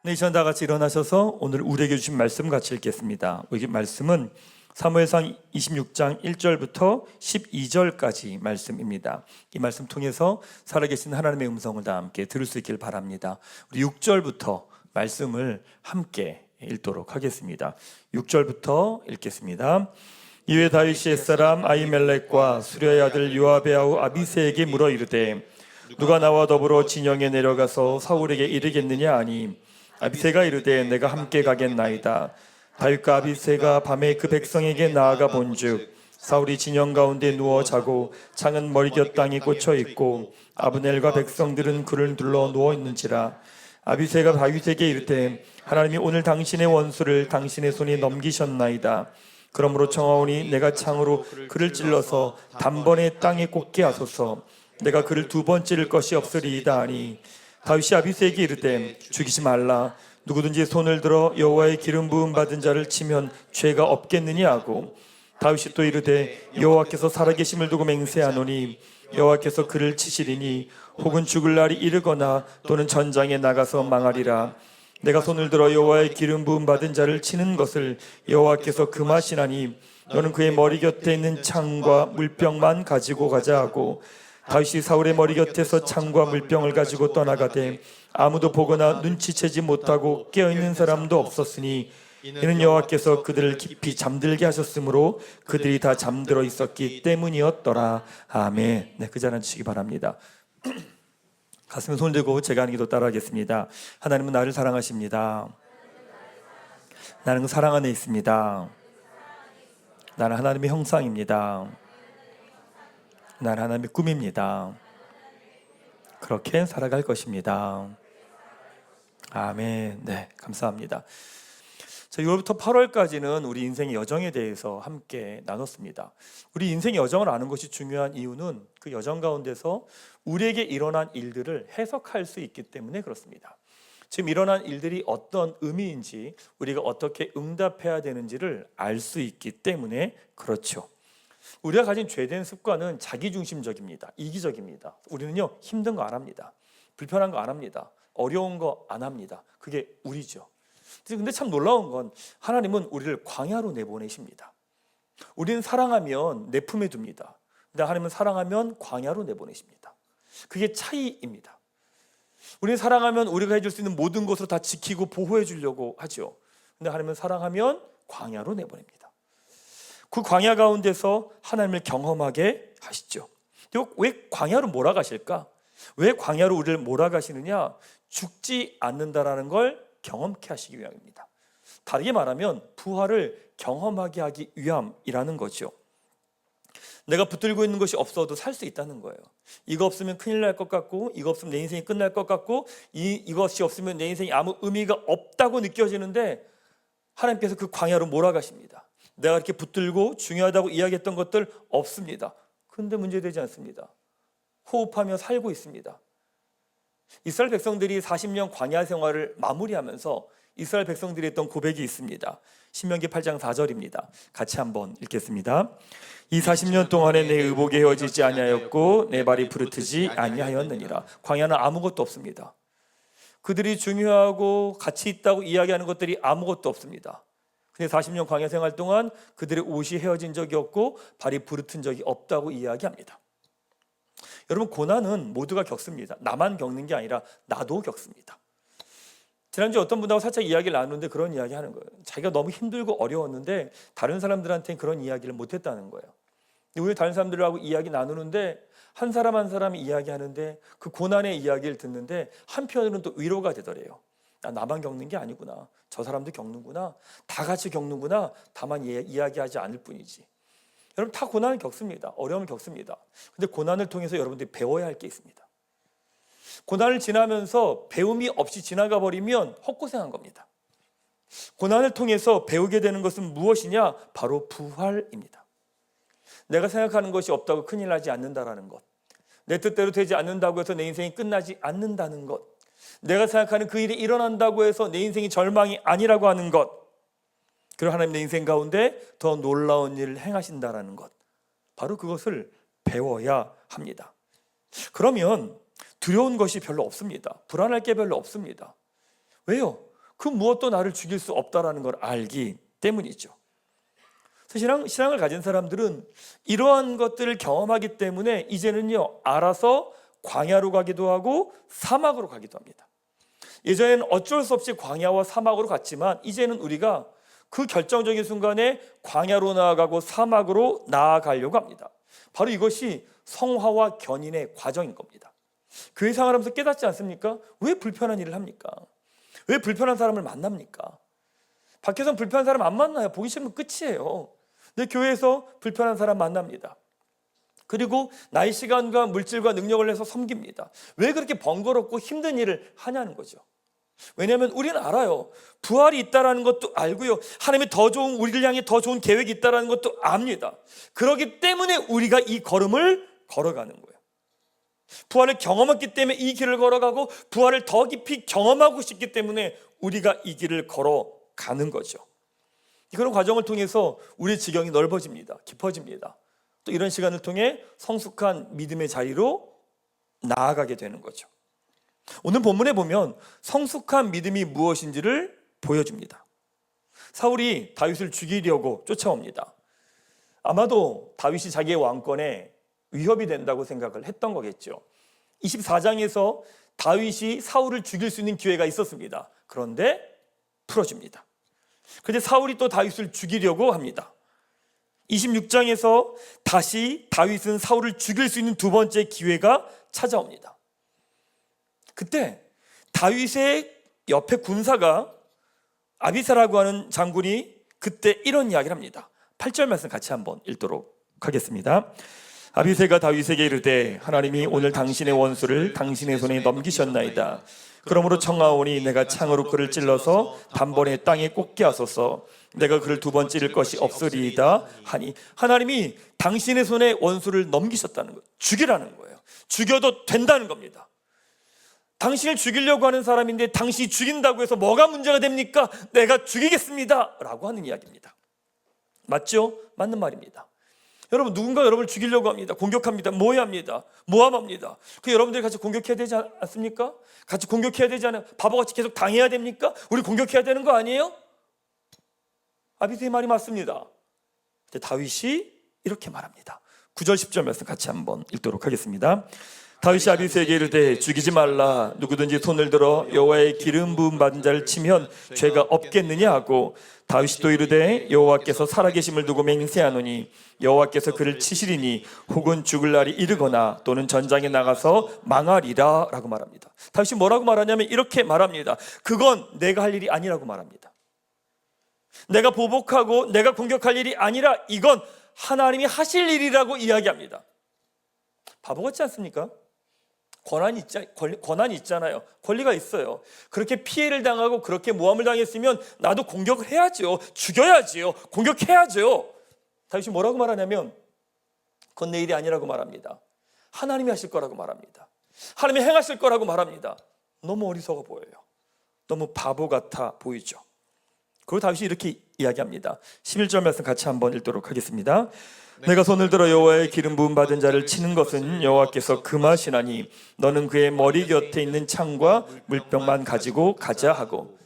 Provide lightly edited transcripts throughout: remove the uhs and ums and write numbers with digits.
이 시간 다 같이 일어나셔서 오늘 우리에게 주신 말씀 같이 읽겠습니다. 우리 말씀은 사무엘상 26장 1절부터 12절까지 말씀입니다. 이 말씀 통해서 살아계신 하나님의 음성을 다 함께 들을 수 있길 바랍니다. 우리 6절부터 말씀을 함께 읽도록 하겠습니다. 6절부터 읽겠습니다. 이에 다윗이 옛사람 아히멜렉과 수랴의 아들 요압의 아우 아비새에게 물어 이르되 누가 나와 더불어 진영에 내려가서 사울에게 이르겠느냐 하니 아비새가 이르되 내가 함께 가겠나이다. 다윗과 아비새가 밤에 그 백성에게 나아가 본즉 사울이 진영 가운데 누워 자고 창은 머리곁 땅에 꽂혀 있고 아브넬과 백성들은 그를 둘러 누워 있는지라. 아비새가 다윗에게 이르되 하나님이 오늘 당신의 원수를 당신의 손에 넘기셨나이다. 그러므로 청하오니 내가 창으로 그를 찔러서 단번에 땅에 꽂게 하소서. 내가 그를 두 번 찌를 것이 없으리이다 하니 다윗이 아비새에게 이르되 죽이지 말라. 누구든지 손을 들어 여호와의 기름 부음 받은 자를 치면 죄가 없겠느냐 하고 다윗이 또 이르되 여호와께서 살아계심을 두고 맹세하노니 여호와께서 그를 치시리니 혹은 죽을 날이 이르거나 또는 전장에 나가서 망하리라. 내가 손을 들어 여호와의 기름 부음 받은 자를 치는 것을 여호와께서 금하시나니 너는 그의 머리 곁에 있는 창과 물병만 가지고 가자 하고 다윗이 사울의 머리 곁에서 창과 물병을 가지고 떠나가되 아무도 보거나 눈치채지 못하고 깨어있는 사람도 없었으니 이는 여호와께서 그들을 깊이 잠들게 하셨으므로 그들이 다 잠들어 있었기 때문이었더라. 아멘. 네, 그 자리에 앉으시기 바랍니다. 가슴에 손 들고 제가 하는 기도 따라하겠습니다. 하나님은 나를 사랑하십니다. 나는 그 사랑 안에 있습니다. 나는 하나님의 형상입니다. 나는 하나님의 꿈입니다. 그렇게 살아갈 것입니다. 아멘. 네, 감사합니다. 자, 6월부터 8월까지는 우리 인생의 여정에 대해서 함께 나눴습니다. 우리 인생의 여정을 아는 것이 중요한 이유는 그 여정 가운데서 우리에게 일어난 일들을 해석할 수 있기 때문에 그렇습니다. 지금 일어난 일들이 어떤 의미인지 우리가 어떻게 응답해야 되는지를 알 수 있기 때문에 그렇죠. 우리가 가진 죄된 습관은 자기중심적입니다. 이기적입니다. 우리는요, 힘든 거 안 합니다. 불편한 거 안 합니다. 어려운 거 안 합니다. 그게 우리죠. 근데 참 놀라운 건 하나님은 우리를 광야로 내보내십니다. 우리는 사랑하면 내 품에 둡니다. 근데 하나님은 사랑하면 광야로 내보내십니다. 그게 차이입니다. 우리는 사랑하면 우리가 해줄 수 있는 모든 것으로 다 지키고 보호해 주려고 하죠. 근데 하나님은 사랑하면 광야로 내보냅니다. 그 광야 가운데서 하나님을 경험하게 하시죠. 왜 광야로 몰아가실까? 왜 광야로 우리를 몰아가시느냐? 죽지 않는다라는 걸 경험케 하시기 위함입니다. 다르게 말하면 부활을 경험하게 하기 위함이라는 거죠. 내가 붙들고 있는 것이 없어도 살 수 있다는 거예요. 이거 없으면 큰일 날 것 같고, 이거 없으면 내 인생이 끝날 것 같고, 이것이 없으면 내 인생이 아무 의미가 없다고 느껴지는데 하나님께서 그 광야로 몰아가십니다. 내가 이렇게 붙들고 중요하다고 이야기했던 것들 없습니다. 그런데 문제되지 않습니다. 호흡하며 살고 있습니다. 이스라엘 백성들이 40년 광야 생활을 마무리하면서 이스라엘 백성들이 했던 고백이 있습니다. 신명기 8장 4절입니다. 같이 한번 읽겠습니다. 이 40년 동안에 내 의복이 헤어지지 아니하였고 내 발이 부르트지 아니하였느니라. 광야는 아무것도 없습니다. 그들이 중요하고 가치 있다고 이야기하는 것들이 아무것도 없습니다. 근데 40년 광야 생활 동안 그들의 옷이 헤어진 적이 없고 발이 부르튼 적이 없다고 이야기합니다. 여러분, 고난은 모두가 겪습니다. 나만 겪는 게 아니라 나도 겪습니다. 지난주에 어떤 분하고 살짝 이야기를 나누는데 그런 이야기 하는 거예요. 자기가 너무 힘들고 어려웠는데 다른 사람들한테는 그런 이야기를 못했다는 거예요. 우리 다른 사람들하고 이야기 나누는데 한 사람 한 사람이 이야기하는데 그 고난의 이야기를 듣는데 한편으로는 또 위로가 되더래요. 나만 겪는 게 아니구나. 저 사람도 겪는구나. 다 같이 겪는구나. 다만 이야기하지 않을 뿐이지. 여러분, 다 고난을 겪습니다. 어려움을 겪습니다. 근데 고난을 통해서 여러분들이 배워야 할 게 있습니다. 고난을 지나면서 배움이 없이 지나가 버리면 헛고생한 겁니다. 고난을 통해서 배우게 되는 것은 무엇이냐? 바로 부활입니다. 내가 생각하는 것이 없다고 큰일 나지 않는다라는 것. 내 뜻대로 되지 않는다고 해서 내 인생이 끝나지 않는다는 것. 내가 생각하는 그 일이 일어난다고 해서 내 인생이 절망이 아니라고 하는 것. 그리고 하나님 내 인생 가운데 더 놀라운 일을 행하신다라는 것. 바로 그것을 배워야 합니다. 그러면 두려운 것이 별로 없습니다. 불안할 게 별로 없습니다. 왜요? 그 무엇도 나를 죽일 수 없다라는 걸 알기 때문이죠. 신앙을 가진 사람들은 이러한 것들을 경험하기 때문에 이제는요, 알아서 광야로 가기도 하고 사막으로 가기도 합니다. 예전에는 어쩔 수 없이 광야와 사막으로 갔지만 이제는 우리가 그 결정적인 순간에 광야로 나아가고 사막으로 나아가려고 합니다. 바로 이것이 성화와 견인의 과정인 겁니다. 교회 생활하면서 깨닫지 않습니까? 왜 불편한 일을 합니까? 왜 불편한 사람을 만납니까? 밖에서는 불편한 사람 안 만나요. 보기 싫으면 끝이에요. 근데 교회에서 불편한 사람 만납니다. 그리고 나의 시간과 물질과 능력을 내서 섬깁니다. 왜 그렇게 번거롭고 힘든 일을 하냐는 거죠. 왜냐하면 우리는 알아요. 부활이 있다는 것도 알고요, 하나님의 더 좋은, 우리를 향해 더 좋은 계획이 있다는 것도 압니다. 그렇기 때문에 우리가 이 걸음을 걸어가는 거예요. 부활을 경험했기 때문에 이 길을 걸어가고, 부활을 더 깊이 경험하고 싶기 때문에 우리가 이 길을 걸어가는 거죠. 그런 과정을 통해서 우리의 지경이 넓어집니다. 깊어집니다. 또 이런 시간을 통해 성숙한 믿음의 자리로 나아가게 되는 거죠. 오늘 본문에 보면 성숙한 믿음이 무엇인지를 보여줍니다. 사울이 다윗을 죽이려고 쫓아옵니다. 아마도 다윗이 자기의 왕권에 위협이 된다고 생각을 했던 거겠죠. 24장에서 다윗이 사울을 죽일 수 있는 기회가 있었습니다. 그런데 풀어줍니다. 그런데 사울이 또 다윗을 죽이려고 합니다. 26장에서 다시 다윗은 사울을 죽일 수 있는 두 번째 기회가 찾아옵니다. 그때 다윗의 옆에 군사가 아비사라고 하는 장군이 그때 이런 이야기를 합니다. 8절 말씀 같이 한번 읽도록 하겠습니다. 아비새가 다윗에게 이르되 하나님이 오늘 당신의 원수를 당신의 손에 넘기셨나이다. 그러므로 청하오니 내가 창으로 그를 찔러서 단번에 땅에 꽂게 하소서. 내가 그를 두 번 찌를 것이 없으리이다 하니, 하나님이 당신의 손에 원수를 넘기셨다는 거예요. 죽이라는 거예요. 죽여도 된다는 겁니다. 당신을 죽이려고 하는 사람인데 당신이 죽인다고 해서 뭐가 문제가 됩니까? 내가 죽이겠습니다 라고 하는 이야기입니다. 맞죠? 맞는 말입니다. 여러분, 누군가 여러분을 죽이려고 합니다. 공격합니다. 모해합니다. 모함합니다. 그 여러분들이 같이 공격해야 되지 않습니까? 같이 공격해야 되지 않아요? 바보같이 계속 당해야 됩니까? 우리 공격해야 되는 거 아니에요? 아비새의 말이 맞습니다. 다윗이 이렇게 말합니다. 9절 10절 말씀 같이 한번 읽도록 하겠습니다. 다윗이 아비새에게 이르되 죽이지 말라. 누구든지 손을 들어 여호와의 기름 부음 받은 자를 치면 죄가 없겠느냐 하고, 다윗이 또 이르되 여호와께서 살아계심을 두고 맹세하노니 여호와께서 그를 치시리니 혹은 죽을 날이 이르거나 또는 전장에 나가서 망하리라 라고 말합니다. 다윗이 뭐라고 말하냐면 이렇게 말합니다. 그건 내가 할 일이 아니라고 말합니다. 내가 보복하고 내가 공격할 일이 아니라 이건 하나님이 하실 일이라고 이야기합니다. 바보 같지 않습니까? 권한이 있잖아요. 권리가 있어요. 그렇게 피해를 당하고 그렇게 모함을 당했으면 나도 공격을 해야죠. 죽여야지요. 공격해야죠. 다윗이 뭐라고 말하냐면 그건 내 일이 아니라고 말합니다. 하나님이 하실 거라고 말합니다. 하나님이 행하실 거라고 말합니다. 너무 어리석어 보여요. 너무 바보 같아 보이죠. 그리고 다윗이 이렇게 이야기합니다. 11절 말씀 같이 한번 읽도록 하겠습니다. 내가 손을 들어 여호와의 기름 부음 받은 자를 치는 것은 여호와께서 금하시나니 너는 그의 머리 곁에 있는 창과 물병만 가지고 가자 하고,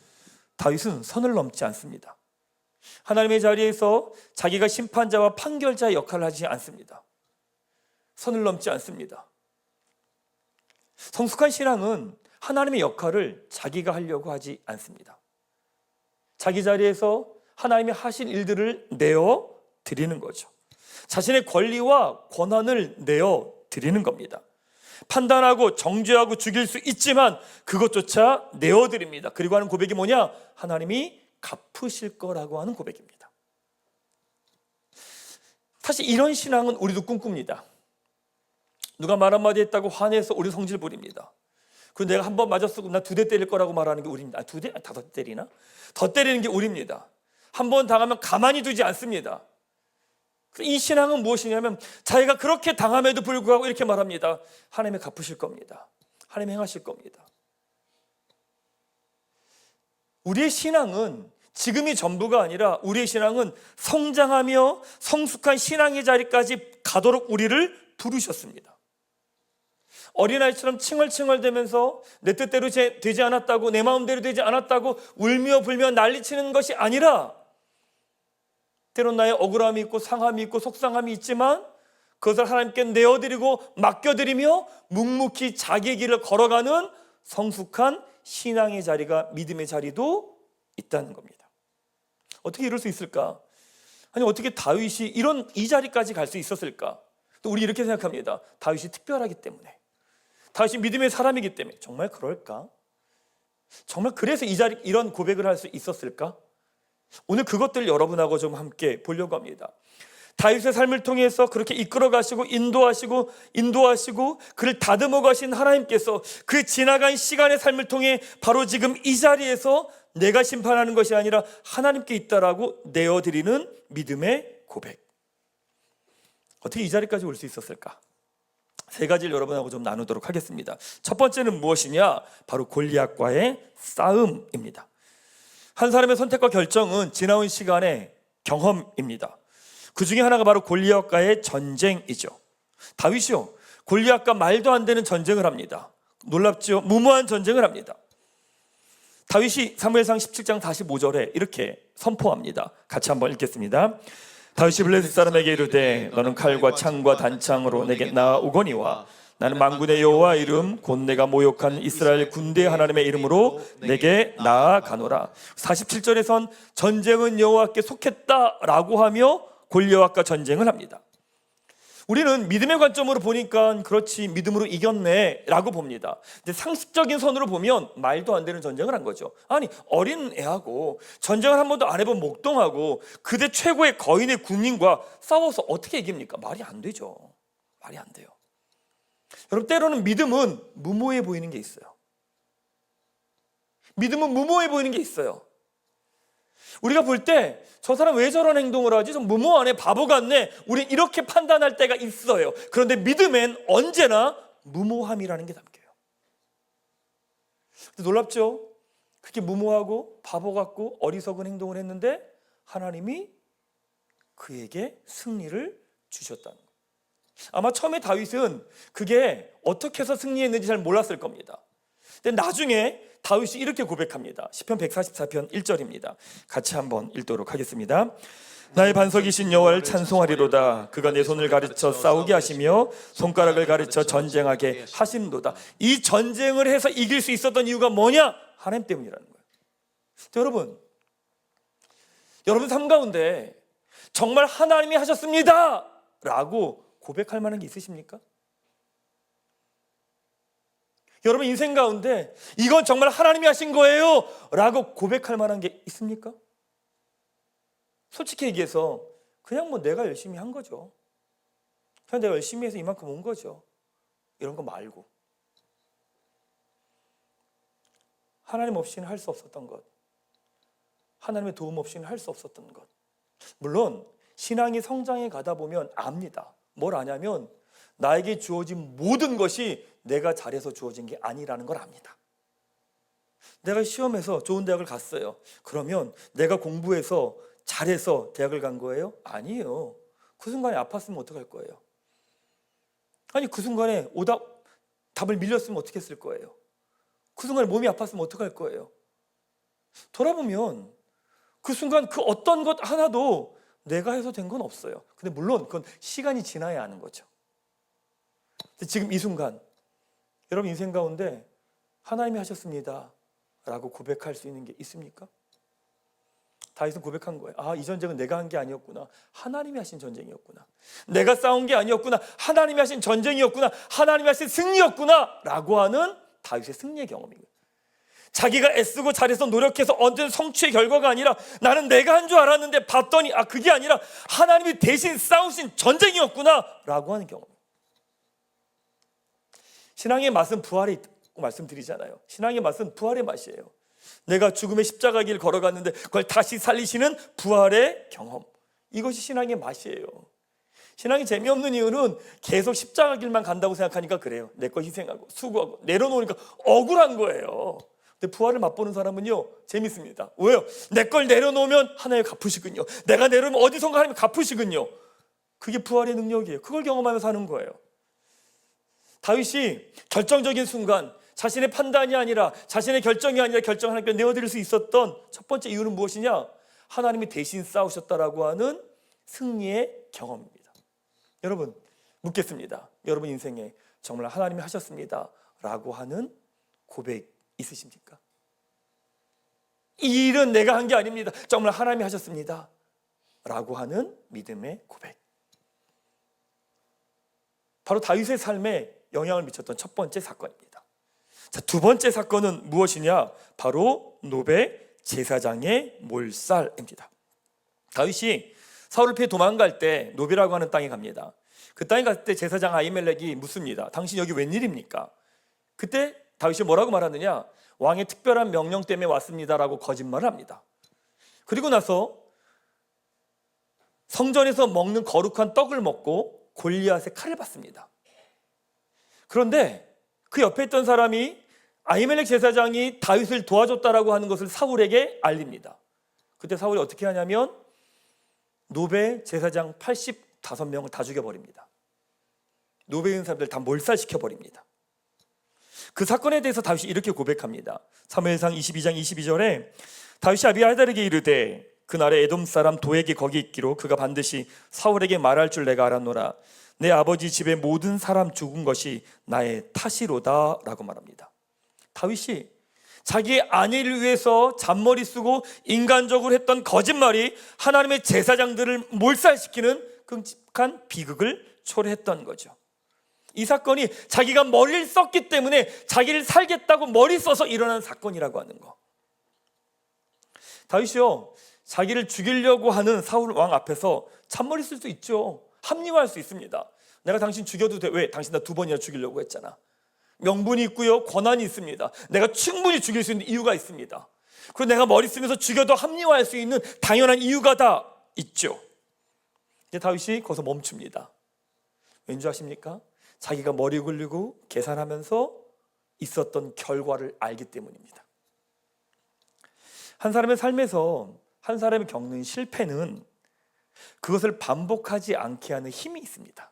다윗은 선을 넘지 않습니다. 하나님의 자리에서 자기가 심판자와 판결자의 역할을 하지 않습니다. 선을 넘지 않습니다. 성숙한 신앙은 하나님의 역할을 자기가 하려고 하지 않습니다. 자기 자리에서 하나님이 하실 일들을 내어 드리는 거죠. 자신의 권리와 권한을 내어 드리는 겁니다. 판단하고 정죄하고 죽일 수 있지만 그것조차 내어 드립니다. 그리고 하는 고백이 뭐냐? 하나님이 갚으실 거라고 하는 고백입니다. 사실 이런 신앙은 우리도 꿈꿉니다. 누가 말 한마디 했다고 화내서 우리 성질 부립니다. 그리고 내가 한 번 맞았어, 나 2대 때릴 거라고 말하는 게 우리입니다. 2대? 5대 때리나? 더 때리는 게 우리입니다. 한 번 당하면 가만히 두지 않습니다. 이 신앙은 무엇이냐면 자기가 그렇게 당함에도 불구하고 이렇게 말합니다. 하나님이 갚으실 겁니다. 하나님이 행하실 겁니다. 우리의 신앙은 지금이 전부가 아니라 우리의 신앙은 성장하며 성숙한 신앙의 자리까지 가도록 우리를 부르셨습니다. 어린아이처럼 칭얼칭얼대면서 내 뜻대로 되지 않았다고, 내 마음대로 되지 않았다고 울며 불며 난리치는 것이 아니라, 때론 나의 억울함이 있고 상함이 있고 속상함이 있지만 그것을 하나님께 내어드리고 맡겨드리며 묵묵히 자기의 길을 걸어가는 성숙한 신앙의 자리가, 믿음의 자리도 있다는 겁니다. 어떻게 이럴 수 있을까? 아니, 어떻게 다윗이 이 자리까지 갈 수 있었을까? 또 우리 이렇게 생각합니다. 다윗이 특별하기 때문에, 다윗이 믿음의 사람이기 때문에. 정말 그럴까? 정말 그래서 이런 고백을 할 수 있었을까? 오늘 그것들 여러분하고 좀 함께 보려고 합니다. 다윗의 삶을 통해서 그렇게 이끌어 가시고 인도하시고 그를 다듬어 가신 하나님께서 그 지나간 시간의 삶을 통해 바로 지금 이 자리에서 내가 심판하는 것이 아니라 하나님께 있다라고 내어드리는 믿음의 고백. 어떻게 이 자리까지 올 수 있었을까? 세 가지를 여러분하고 좀 나누도록 하겠습니다. 첫 번째는 무엇이냐? 바로 골리앗과의 싸움입니다. 한 사람의 선택과 결정은 지나온 시간의 경험입니다. 그 중에 하나가 바로 골리앗과의 전쟁이죠. 다윗이요, 골리앗과 말도 안 되는 전쟁을 합니다. 놀랍죠? 무모한 전쟁을 합니다. 다윗이 사무엘상 17장 45절에 이렇게 선포합니다. 같이 한번 읽겠습니다. 다윗이 블레셋 사람에게 이르되 너는 칼과 창과 단창으로 내게 나아오거니와 나는 만군의 여호와 이름 곧 내가 모욕한 이스라엘 군대 하나님의 이름으로 내게 나아가노라. 47절에선 전쟁은 여호와께 속했다라고 하며 골리앗과 전쟁을 합니다. 우리는 믿음의 관점으로 보니까 그렇지, 믿음으로 이겼네 라고 봅니다. 근데 상식적인 선으로 보면 말도 안 되는 전쟁을 한 거죠. 아니, 어린 애하고 전쟁을 한 번도 안 해본 목동하고 그대 최고의 거인의 군인과 싸워서 어떻게 이깁니까? 말이 안 되죠. 말이 안 돼요. 여러분, 때로는 믿음은 무모해 보이는 게 있어요. 믿음은 무모해 보이는 게 있어요. 우리가 볼 때 저 사람 왜 저런 행동을 하지? 좀 무모하네, 바보 같네, 우리 이렇게 판단할 때가 있어요. 그런데 믿음엔 언제나 무모함이라는 게 담겨요. 놀랍죠? 그렇게 무모하고 바보 같고 어리석은 행동을 했는데 하나님이 그에게 승리를 주셨다는 거예요. 아마 처음에 다윗은 그게 어떻게 해서 승리했는지 잘 몰랐을 겁니다. 근데 나중에 다윗이 이렇게 고백합니다. 시편 144편 1절입니다. 같이 한번 읽도록 하겠습니다. 나의 반석이신 여호와를 찬송하리로다. 그가 내 손을 가르쳐 싸우게 하시며 손가락을 가르쳐 전쟁하게 하시는도다. 이 전쟁을 해서 이길 수 있었던 이유가 뭐냐? 하나님 때문이라는 거예요. 여러분 삶 가운데 정말 하나님이 하셨습니다 라고 고백할 만한 게 있으십니까? 여러분 인생 가운데 이건 정말 하나님이 하신 거예요 라고 고백할 만한 게 있습니까? 솔직히 얘기해서 그냥 내가 열심히 한 거죠. 그냥 내가 열심히 해서 이만큼 온 거죠. 이런 거 말고 하나님 없이는 할 수 없었던 것, 하나님의 도움 없이는 할 수 없었던 것. 물론 신앙이 성장해 가다 보면 압니다. 뭘 아냐면 나에게 주어진 모든 것이 내가 잘해서 주어진 게 아니라는 걸 압니다. 내가 시험해서 좋은 대학을 갔어요. 그러면 내가 공부해서 잘해서 대학을 간 거예요? 아니에요. 그 순간에 아팠으면 어떡할 거예요? 아니, 그 순간에 답을 밀렸으면 어떻게 했을 거예요? 그 순간에 몸이 아팠으면 어떡할 거예요? 돌아보면 그 순간 그 어떤 것 하나도 내가 해서 된 건 없어요. 근데 물론 그건 시간이 지나야 하는 거죠. 지금 이 순간 여러분 인생 가운데 하나님이 하셨습니다 라고 고백할 수 있는 게 있습니까? 다윗은 고백한 거예요. 아, 이 전쟁은 내가 한 게 아니었구나. 하나님이 하신 전쟁이었구나. 내가 싸운 게 아니었구나. 하나님이 하신 전쟁이었구나. 하나님이 하신 승리였구나 라고 하는 다윗의 승리의 경험이에요. 자기가 애쓰고 잘해서 노력해서 얻은 성취의 결과가 아니라 나는 내가 한 줄 알았는데 봤더니 그게 아니라 하나님이 대신 싸우신 전쟁이었구나 라고 하는 경험. 신앙의 맛은 부활에 있다고 말씀드리잖아요. 신앙의 맛은 부활의 맛이에요. 내가 죽음의 십자가 길 걸어갔는데 그걸 다시 살리시는 부활의 경험. 이것이 신앙의 맛이에요. 신앙이 재미없는 이유는 계속 십자가 길만 간다고 생각하니까 그래요. 내 거 희생하고 수고하고 내려놓으니까 억울한 거예요. 근데 부활을 맛보는 사람은요 재밌습니다. 왜요? 내 걸 내려놓으면 하나님 갚으시군요. 내가 내려놓으면 어디선가 하나님 갚으시군요. 그게 부활의 능력이에요. 그걸 경험하면서 사는 거예요. 다윗이 결정적인 순간 자신의 판단이 아니라 자신의 결정이 아니라 결정을 하나님께 내어드릴 수 있었던 첫 번째 이유는 무엇이냐? 하나님이 대신 싸우셨다라고 하는 승리의 경험입니다. 여러분 묻겠습니다. 여러분 인생에 정말 하나님이 하셨습니다 라고 하는 고백 있으십니까? 이 일은 내가 한 게 아닙니다. 정말 하나님이 하셨습니다 라고 하는 믿음의 고백. 바로 다윗의 삶에 영향을 미쳤던 첫 번째 사건입니다. 자, 두 번째 사건은 무엇이냐? 바로 노베 제사장의 몰살입니다. 다윗이 사울을 피해 도망갈 때 노베라고 하는 땅에 갑니다. 그 땅에 갔을 때 제사장 아히멜렉이 묻습니다. 당신 여기 웬일입니까? 그때 다윗이 뭐라고 말하느냐? 왕의 특별한 명령 때문에 왔습니다라고 거짓말을 합니다. 그리고 나서 성전에서 먹는 거룩한 떡을 먹고 골리앗의 칼을 받습니다. 그런데 그 옆에 있던 사람이 아히멜렉 제사장이 다윗을 도와줬다라고 하는 것을 사울에게 알립니다. 그때 사울이 어떻게 하냐면 노베 제사장 85명을 다 죽여버립니다. 노베에 있는 사람들 다 몰살시켜버립니다. 그 사건에 대해서 다윗이 이렇게 고백합니다. 사무엘상 22장 22절에 다윗이 아비아달에게 이르되 그날에 에돔 사람 도에게 거기 있기로 그가 반드시 사울에게 말할 줄 내가 알았노라. 내 아버지 집의 모든 사람 죽은 것이 나의 탓이로다 라고 말합니다. 다윗이 자기의 아내를 위해서 잔머리 쓰고 인간적으로 했던 거짓말이 하나님의 제사장들을 몰살시키는 끔찍한 비극을 초래했던 거죠. 이 사건이 자기가 머리를 썼기 때문에 자기를 살겠다고 머리 써서 일어난 사건이라고 하는 거. 다윗이요, 자기를 죽이려고 하는 사울 왕 앞에서 잔머리 쓸 수 있죠. 합리화할 수 있습니다. 내가 당신 죽여도 돼. 왜? 당신 나 2번이나 죽이려고 했잖아. 명분이 있고요, 권한이 있습니다. 내가 충분히 죽일 수 있는 이유가 있습니다. 그리고 내가 머리 쓰면서 죽여도 합리화할 수 있는 당연한 이유가 다 있죠. 근데 다윗이 거기서 멈춥니다. 왠지 아십니까? 자기가 머리 굴리고 계산하면서 있었던 결과를 알기 때문입니다. 한 사람의 삶에서 한 사람이 겪는 실패는 그것을 반복하지 않게 하는 힘이 있습니다.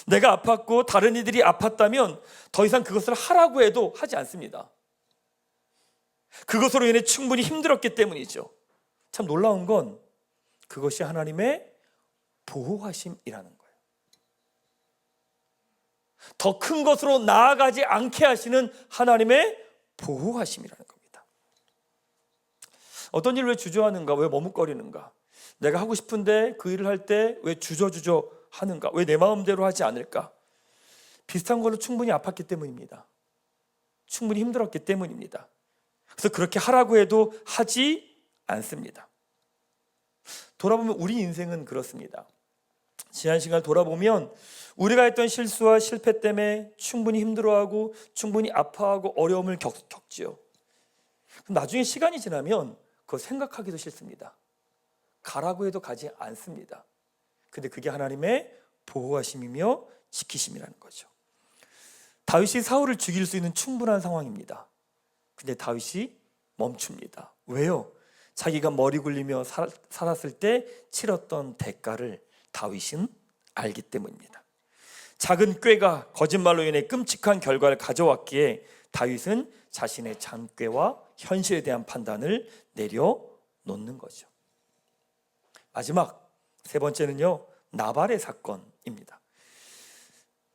내가 아팠고 다른 이들이 아팠다면 더 이상 그것을 하라고 해도 하지 않습니다. 그것으로 인해 충분히 힘들었기 때문이죠. 참 놀라운 건 그것이 하나님의 보호하심이라는 거예요. 더 큰 것으로 나아가지 않게 하시는 하나님의 보호하심이라는 겁니다. 어떤 일을 왜 주저하는가? 왜 머뭇거리는가? 내가 하고 싶은데 그 일을 할 때 왜 주저주저 하는가? 왜 내 마음대로 하지 않을까? 비슷한 걸로 충분히 아팠기 때문입니다. 충분히 힘들었기 때문입니다. 그래서 그렇게 하라고 해도 하지 않습니다. 돌아보면 우리 인생은 그렇습니다. 지난 시간을 돌아보면 우리가 했던 실수와 실패 때문에 충분히 힘들어하고 충분히 아파하고 어려움을 겪지요. 나중에 시간이 지나면 그거 생각하기도 싫습니다. 가라고 해도 가지 않습니다. 근데 그게 하나님의 보호하심이며 지키심이라는 거죠. 다윗이 사울을 죽일 수 있는 충분한 상황입니다. 근데 다윗이 멈춥니다. 왜요? 자기가 머리 굴리며 살았을 때 치렀던 대가를 다윗은 알기 때문입니다. 작은 꾀가 거짓말로 인해 끔찍한 결과를 가져왔기에 다윗은 자신의 잔꾀와 현실에 대한 판단을 내려놓는 거죠. 마지막 세 번째는요, 나발의 사건입니다.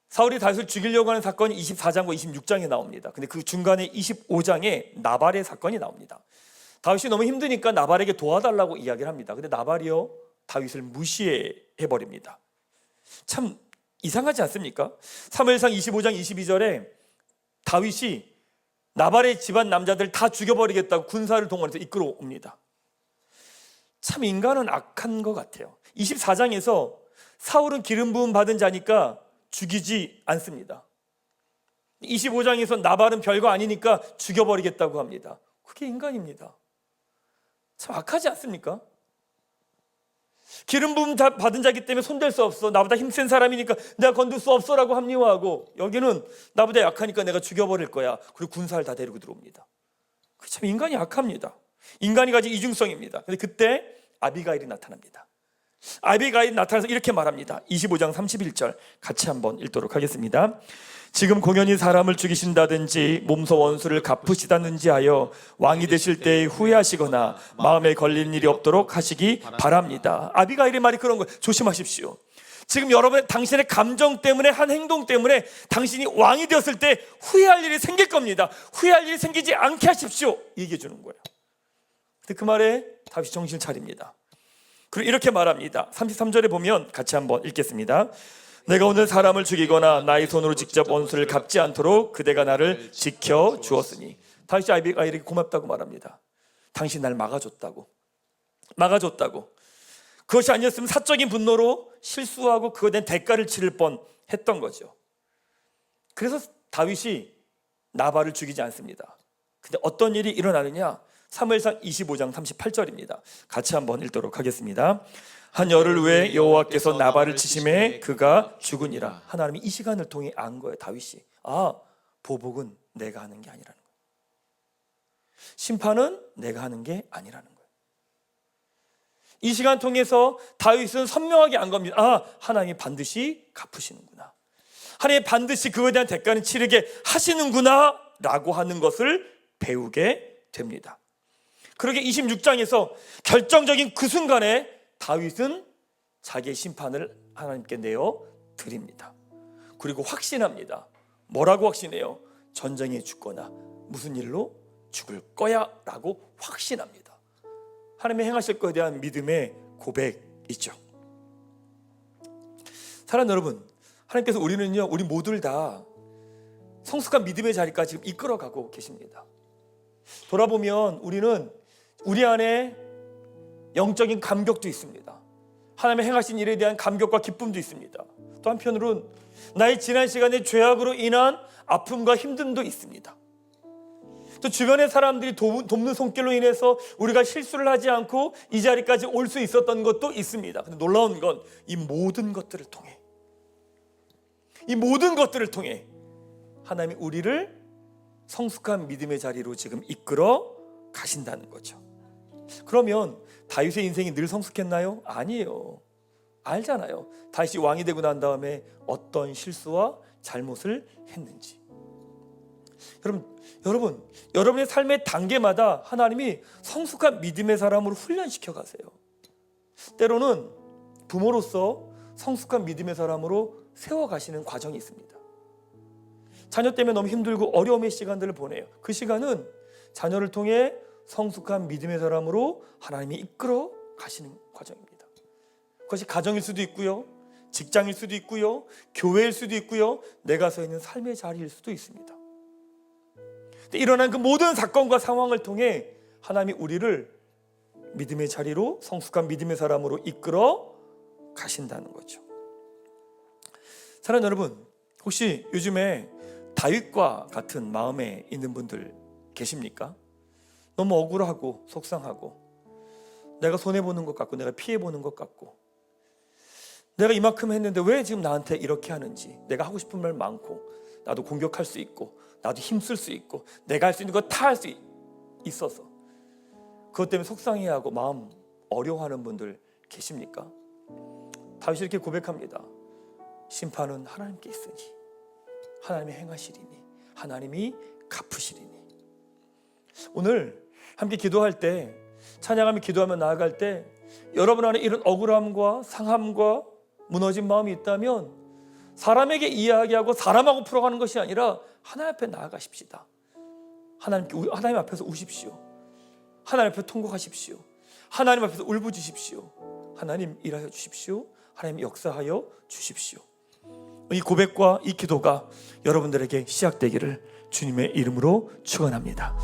사울이 다윗을 죽이려고 하는 사건이 24장과 26장에 나옵니다. 근데 그 중간에 25장에 나발의 사건이 나옵니다. 다윗이 너무 힘드니까 나발에게 도와달라고 이야기를 합니다. 근데 나발이요, 다윗을 무시해버립니다. 참 이상하지 않습니까? 사무엘상 25장 22절에 다윗이 나발의 집안 남자들 다 죽여버리겠다고 군사를 동원해서 이끌어옵니다. 참 인간은 악한 것 같아요. 24장에서 사울은 기름 부음 받은 자니까 죽이지 않습니다. 25장에서 나발은 별거 아니니까 죽여버리겠다고 합니다. 그게 인간입니다. 참 악하지 않습니까? 기름 부음 받은 자기 때문에 손댈 수 없어. 나보다 힘센 사람이니까 내가 건들 수 없어라고 합리화하고, 여기는 나보다 약하니까 내가 죽여버릴 거야. 그리고 군사를 다 데리고 들어옵니다. 참 인간이 악합니다. 인간이 가진 이중성입니다. 근데 그때 아비가일이 나타납니다. 아비가일이 나타나서 이렇게 말합니다. 25장 31절 같이 한번 읽도록 하겠습니다. 지금 공연히 사람을 죽이신다든지 몸소 원수를 갚으시다든지 하여 왕이 되실 때에 후회하시거나 마음에 걸리는 일이 없도록 하시기 바랍니다. 아비가일의 말이 그런 거예요. 조심하십시오. 지금 여러분, 당신의 감정 때문에, 한 행동 때문에 당신이 왕이 되었을 때 후회할 일이 생길 겁니다. 후회할 일이 생기지 않게 하십시오, 얘기해 주는 거예요. 근데 그 말에 다윗이 정신을 차립니다. 그리고 이렇게 말합니다. 33절에 보면 같이 한번 읽겠습니다. 내가 오늘 사람을 죽이거나 나의 손으로 직접 원수를 갚지 않도록 그대가 나를 지켜 주었으니. 다윗이 아비가일에게 고맙다고 말합니다. 당신 날 막아줬다고. 그것이 아니었으면 사적인 분노로 실수하고 그거에 대한 대가를 치를 뻔했던 거죠. 그래서 다윗이 나발을 죽이지 않습니다. 근데 어떤 일이 일어나느냐? 사무엘상 25장 38절입니다. 같이 한번 읽도록 하겠습니다. 한 열흘 후에 여호와께서 나발을 치심에 그가 죽으니라. 하나님이 이 시간을 통해 안 거예요. 다윗이 보복은 내가 하는 게 아니라는 거예요. 심판은 내가 하는 게 아니라는 거예요. 이 시간 통해서 다윗은 선명하게 안 겁니다. 하나님이 반드시 갚으시는구나. 하나님이 반드시 그거에 대한 대가는 치르게 하시는구나 라고 하는 것을 배우게 됩니다. 그러게 26장에서 결정적인 그 순간에 다윗은 자기의 심판을 하나님께 내어 드립니다. 그리고 확신합니다. 뭐라고 확신해요? 전쟁에 죽거나 무슨 일로 죽을 거야 라고 확신합니다. 하나님이 행하실 것에 대한 믿음의 고백이죠. 사랑하는 여러분, 하나님께서 우리 모두를 다 성숙한 믿음의 자리까지 지금 이끌어가고 계십니다. 돌아보면 우리는 우리 안에 영적인 감격도 있습니다. 하나님의 행하신 일에 대한 감격과 기쁨도 있습니다. 또 한편으로는 나의 지난 시간의 죄악으로 인한 아픔과 힘듦도 있습니다. 또 주변의 사람들이 돕는 손길로 인해서 우리가 실수를 하지 않고 이 자리까지 올 수 있었던 것도 있습니다. 근데 놀라운 건 이 모든 것들을 통해 하나님이 우리를 성숙한 믿음의 자리로 지금 이끌어 가신다는 거죠. 그러면 다윗의 인생이 늘 성숙했나요? 아니에요. 알잖아요. 다윗이 왕이 되고 난 다음에 어떤 실수와 잘못을 했는지. 여러분, 여러분의 삶의 단계마다 하나님이 성숙한 믿음의 사람으로 훈련시켜 가세요. 때로는 부모로서 성숙한 믿음의 사람으로 세워가시는 과정이 있습니다. 자녀 때문에 너무 힘들고 어려움의 시간들을 보내요. 그 시간은 자녀를 통해 성숙한 믿음의 사람으로 하나님이 이끌어 가시는 과정입니다. 그것이 가정일 수도 있고요, 직장일 수도 있고요, 교회일 수도 있고요, 내가 서 있는 삶의 자리일 수도 있습니다. 일어난 그 모든 사건과 상황을 통해 하나님이 우리를 믿음의 자리로, 성숙한 믿음의 사람으로 이끌어 가신다는 거죠. 사랑하는 여러분, 혹시 요즘에 다윗과 같은 마음에 있는 분들 계십니까? 너무 억울하고 속상하고, 내가 손해보는 것 같고, 내가 피해보는 것 같고, 내가 이만큼 했는데 왜 지금 나한테 이렇게 하는지, 내가 하고 싶은 말 많고, 나도 공격할 수 있고, 나도 힘쓸 수 있고, 내가 할 수 있는 거 다 할 수 있어서 그것 때문에 속상해하고 마음 어려워하는 분들 계십니까? 다윗이 이렇게 고백합니다. 심판은 하나님께 있으니 하나님이 행하시리니 하나님이 갚으시리니. 오늘 함께 기도할 때, 찬양하며 기도하며 나아갈 때 여러분 안에 이런 억울함과 상함과 무너진 마음이 있다면 사람에게 이야기하고 사람하고 풀어가는 것이 아니라 하나님 앞에 나아가십시다. 하나님 앞에서 우십시오. 하나님 앞에 통곡하십시오. 하나님 앞에서 울부짖으십시오. 하나님 일하여 주십시오. 하나님 역사하여 주십시오. 이 고백과 이 기도가 여러분들에게 시작되기를 주님의 이름으로 축원합니다.